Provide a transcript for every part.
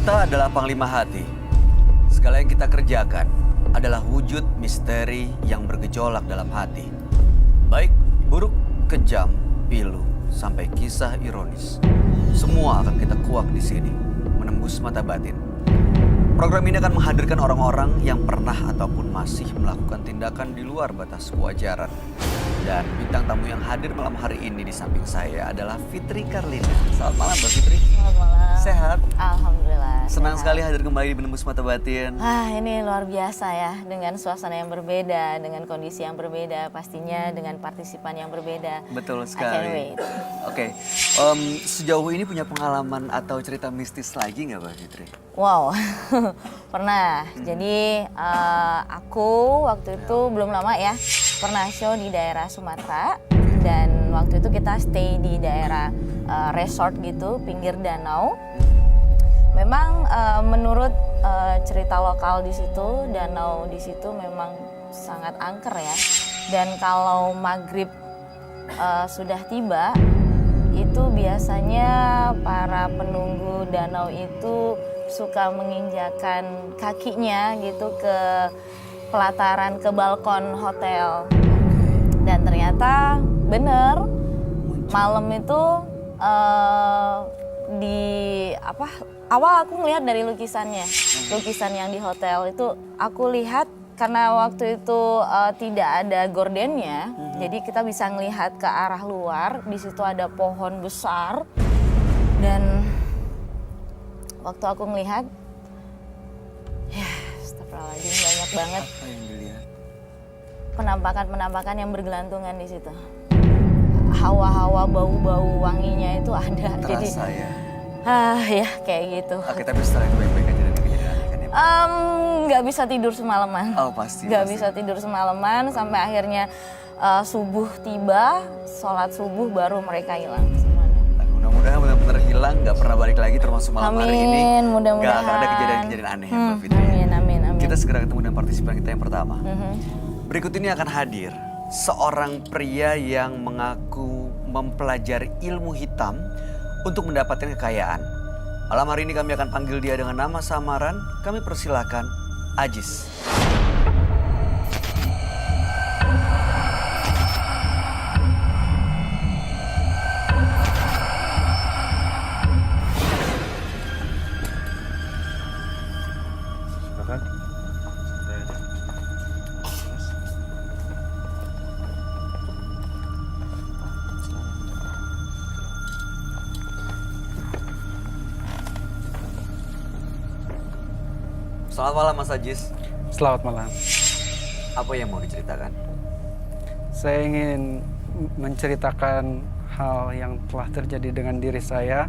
Kita adalah Panglima Hati. Segala yang kita kerjakan adalah wujud misteri yang bergejolak dalam hati. Baik, buruk, kejam, pilu, sampai kisah ironis. Semua akan kita kuak di sini, menembus mata batin. Program ini akan menghadirkan orang-orang yang pernah ataupun masih melakukan tindakan di luar batas kewajaran. Dan bintang tamu yang hadir malam hari ini di samping saya adalah Fitri Karlina. Selamat malam Mbak Fitri. Selamat malam. Sehat? Alhamdulillah. Senang sehat. sekali hadir kembali di Menembus Mata Batin. Ini luar biasa ya, dengan suasana yang berbeda, dengan kondisi yang berbeda, pastinya dengan partisipan yang berbeda. Betul I can't sekali. wait. Oke, sejauh ini punya pengalaman atau cerita mistis lagi nggak Mbak Fitri? Wow, pernah. Jadi aku waktu itu belum lama ya, pernah show di daerah Sumatera. Dan waktu itu kita stay di daerah resort gitu, pinggir danau. Memang menurut cerita lokal di situ, danau di situ memang sangat angker ya. Dan kalau maghrib sudah tiba, itu biasanya para penunggu danau itu suka menginjakan kakinya gitu ke pelataran, ke balkon hotel. Dan ternyata bener, malam itu awal aku ngelihat dari lukisan yang di hotel itu aku lihat karena waktu itu tidak ada gordennya, jadi kita bisa ngelihat ke arah luar. Di situ ada pohon besar dan waktu aku ngelihat, ya astagfirullahaladzim, banyak banget Apa yang dilihat? penampakan-penampakan yang bergelantungan di situ. Hawa-hawa bau-bau wanginya itu ada. Terasa ya? Ya kayak gitu. Oke, tapi setelah itu baik-baik aja dan kejadian aneh kan ya? Nggak bisa tidur semalaman. Oh pasti. Nggak bisa tidur semalaman sampai akhirnya subuh tiba, sholat subuh baru mereka hilang semuanya. Mudah-mudahan benar-benar hilang, nggak pernah balik lagi termasuk malam hari ini. Amin, mudah-mudahan. Nggak akan ada kejadian-kejadian aneh ya Mbak Fitri. Amin. Kita segera ketemu dengan partisipan kita yang pertama. Berikut ini akan hadir seorang pria yang mengaku mempelajari ilmu hitam untuk mendapatkan kekayaan. Malam hari ini kami akan panggil dia dengan nama samaran. Kami persilakan Ajis. Silakan. Selamat malam Mas Ajis. Selamat malam. Apa yang mau diceritakan? Saya ingin menceritakan hal yang telah terjadi dengan diri saya.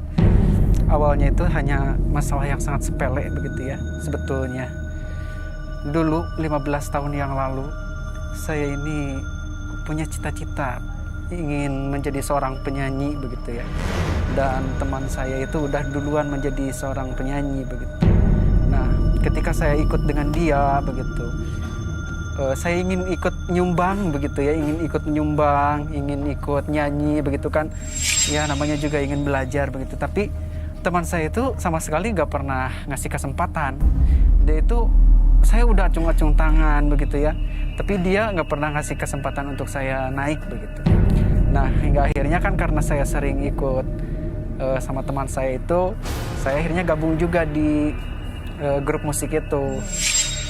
Awalnya itu hanya masalah yang sangat sepele begitu ya, sebetulnya. Dulu 15 tahun yang lalu, saya ini punya cita-cita ingin menjadi seorang penyanyi begitu ya. Dan teman saya itu udah duluan menjadi seorang penyanyi begitu. Nah, ketika saya ikut dengan dia begitu, saya ingin ikut nyumbang begitu ya, ingin ikut nyanyi begitu kan. Ya namanya juga ingin belajar begitu, tapi teman saya itu sama sekali nggak pernah ngasih kesempatan. Dia itu, saya udah acung-acung tangan begitu ya, tapi dia nggak pernah ngasih kesempatan untuk saya naik begitu. Nah hingga akhirnya kan karena saya sering ikut sama teman saya itu, saya akhirnya gabung juga di grup musik itu.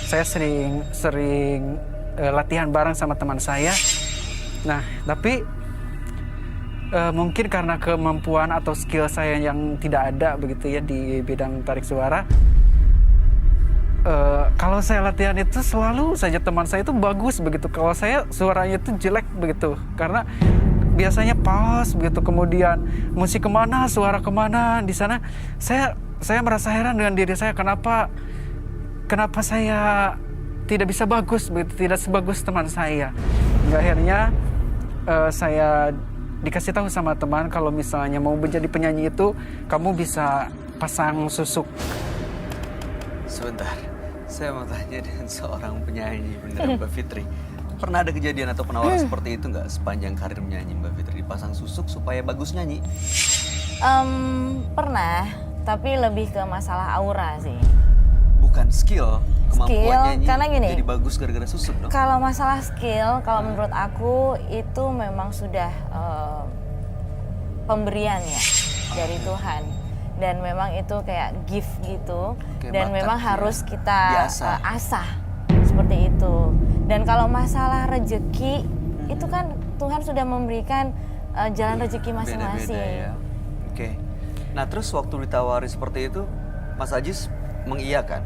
Saya sering latihan bareng sama teman saya. Nah tapi mungkin karena kemampuan atau skill saya yang tidak ada begitu ya di bidang tarik suara, kalau saya latihan itu selalu saja teman saya itu bagus begitu, kalau saya suaranya itu jelek begitu, karena biasanya pas begitu, kemudian musik kemana, suara kemana di sana. Saya merasa heran dengan diri saya, kenapa saya tidak bisa bagus begitu, tidak sebagus teman saya. Hingga akhirnya saya dikasih tahu sama teman kalau misalnya mau menjadi penyanyi itu kamu bisa pasang susuk. Sebentar, saya mau tanya dengan seorang penyanyi beneran Mbak Fitri. Pernah ada kejadian atau penawaran seperti itu nggak sepanjang karir menyanyi Mbak Fitri? Dipasang susuk supaya bagus nyanyi? Pernah, tapi lebih ke masalah aura sih. Bukan skill, kemampuan nyanyi karena gini, jadi bagus gara-gara susuk dong. kalau masalah skill, kalau menurut aku itu memang sudah pemberian ya dari Tuhan. Dan memang itu kayak gift gitu. Kayak Dan bakat memang ya. harus kita Diasah. asah seperti itu. Dan kalau masalah rezeki, itu kan Tuhan sudah memberikan jalan rezeki Beda-beda masing-masing. ya. Oke. Nah terus waktu ditawari seperti itu, Mas Ajis mengiyakan?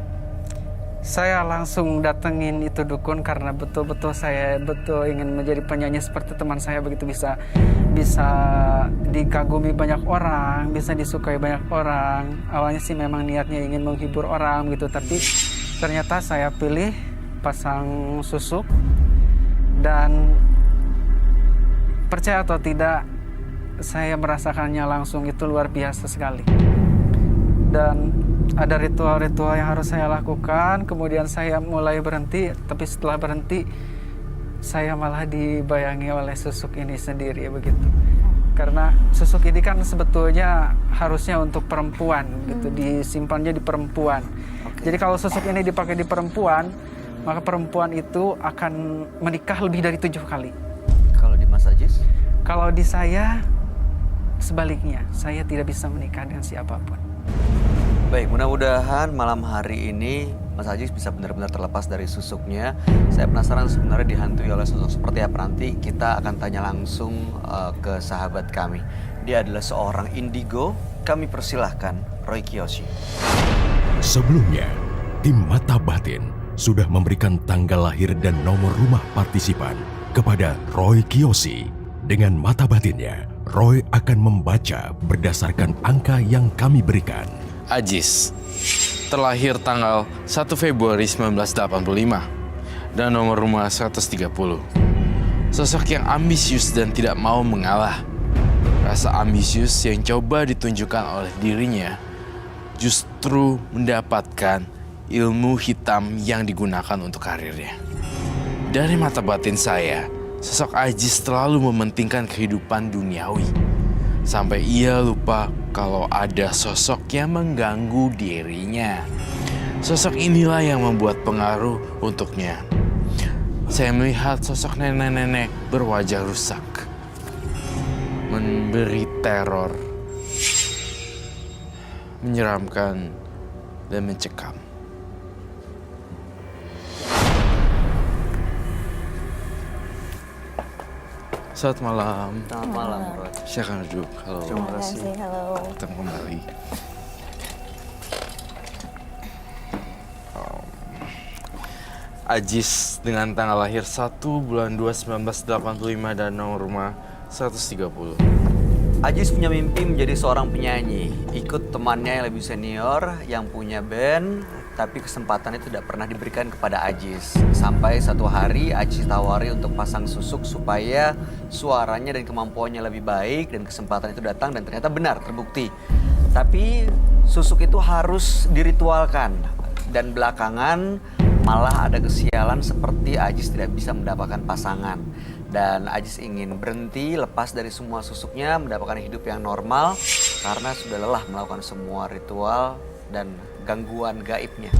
Saya langsung datengin itu dukun karena betul-betul saya ingin menjadi penyanyi seperti teman saya, begitu bisa dikagumi banyak orang, bisa disukai banyak orang. Awalnya sih memang niatnya ingin menghibur orang gitu, tapi ternyata saya pilih pasang susuk dan percaya atau tidak saya merasakannya langsung, itu luar biasa sekali. Dan ada ritual-ritual yang harus saya lakukan, kemudian saya mulai berhenti, tapi setelah berhenti saya malah dibayangi oleh susuk ini sendiri begitu. Karena susuk ini kan sebetulnya harusnya untuk perempuan gitu, disimpannya di perempuan. Jadi kalau susuk ini dipakai di perempuan, maka perempuan itu akan menikah lebih dari 7 kali. Kalau di Mas Ajis? Kalau di saya sebaliknya, saya tidak bisa menikah dengan siapapun. Baik, mudah-mudahan malam hari ini Mas Ajis bisa benar-benar terlepas dari susuknya. Saya penasaran sebenarnya dihantui oleh sosok seperti apa. Nanti kita akan tanya langsung ke sahabat kami. Dia adalah seorang indigo. Kami persilahkan Roy Kiyoshi. Sebelumnya, tim Mata Batin sudah memberikan tanggal lahir dan nomor rumah partisipan kepada Roy Kiyoshi. Dengan mata batinnya, Roy akan membaca berdasarkan angka yang kami berikan. Ajis, terlahir tanggal 1 Februari 1985 dan nomor rumah 130. Sosok yang ambisius dan tidak mau mengalah. Rasa ambisius yang coba ditunjukkan oleh dirinya justru mendapatkan ilmu hitam yang digunakan untuk karirnya. Dari mata batin saya, sosok Ajis selalu mementingkan kehidupan duniawi. Sampai ia lupa kalau ada sosok yang mengganggu dirinya. Sosok inilah yang membuat pengaruh untuknya. Saya melihat sosok nenek-nenek berwajah rusak, memberi teror, menyeramkan, dan mencekam. Selamat malam. Selamat malam, Roy. Silakan duduk. Halo. Terima Terima kasih. kasih, halo. Ketemu kembali. Ajis dengan tanggal lahir 1 bulan 2 1985 dan nomor rumah 130. Ajis punya mimpi menjadi seorang penyanyi. Ikut temannya yang lebih senior yang punya band, tapi kesempatan itu tidak pernah diberikan kepada Ajis. Sampai satu hari Ajis tawari untuk pasang susuk supaya suaranya dan kemampuannya lebih baik, dan kesempatan itu datang dan ternyata benar terbukti. Tapi susuk itu harus diritualkan, dan belakangan malah ada kesialan seperti Ajis tidak bisa mendapatkan pasangan. Dan Ajis ingin berhenti, lepas dari semua susuknya, mendapatkan hidup yang normal karena sudah lelah melakukan semua ritual dan gangguan gaibnya.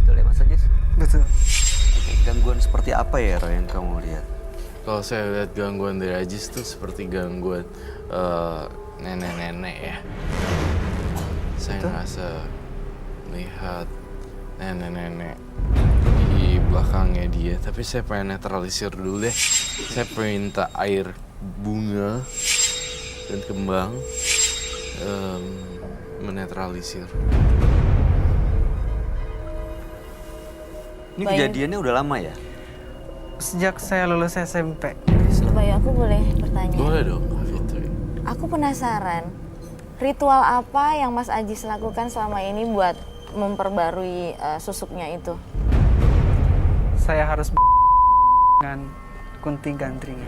Betul ya Mas Ajis? Betul. Oke, gangguan seperti apa ya Roy yang kamu lihat? Kalau saya lihat gangguan dari Ajis tuh seperti gangguan nenek-nenek ya. Saya ngerasa melihat nenek-nenek di belakangnya dia, tapi saya pengen netralisir dulu deh. Saya pengen minta air bunga dan kembang menetralisir. Ini kejadiannya udah lama ya? Sejak saya lulus SMP. Bayu, aku boleh bertanya? Boleh dong, Kak Fitri. Aku penasaran, ritual apa yang Mas Ajis lakukan selama ini buat memperbarui susuknya itu? Saya harus dengan Kunti Gandring.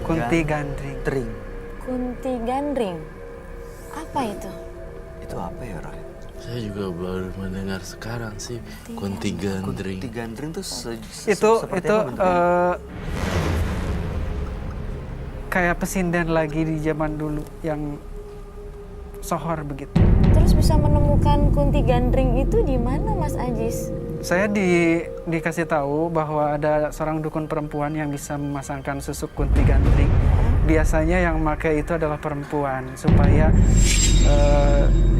Kunti Gandring. Tring. Kunti Gandring. Apa itu? Itu apa ya Roy? Saya juga baru mendengar sekarang sih Kunti Gandring. Kunti Gandring tuh Itu seperti apa bentuknya? Kayak pesinden lagi di zaman dulu yang sohor begitu. Terus bisa menemukan kunti gandring itu di mana, Mas Ajis? Saya dikasih tahu bahwa ada seorang dukun perempuan yang bisa memasangkan susuk kunti gandring. Biasanya yang pakai itu adalah perempuan supaya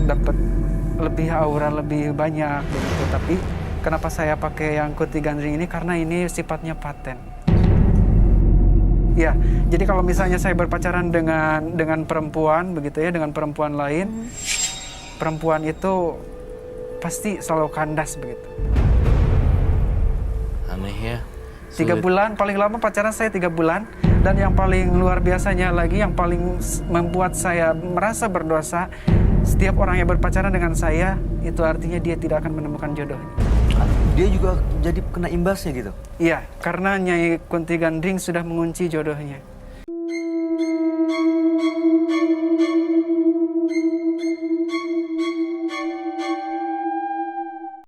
dapat lebih aura lebih banyak begitu. Tapi kenapa saya pakai yang kunti gandring ini? Karena ini sifatnya paten. Ya, jadi kalau misalnya saya berpacaran dengan perempuan begitu ya, dengan perempuan lain, perempuan itu pasti selalu kandas begitu. Aneh ya. 3 bulan, paling lama pacaran saya 3 bulan. Dan yang paling luar biasanya lagi, yang paling membuat saya merasa berdosa, setiap orang yang berpacaran dengan saya, itu artinya dia tidak akan menemukan jodohnya. Dia juga jadi kena imbasnya gitu? Iya, karena Nyai Kunti Gandring sudah mengunci jodohnya.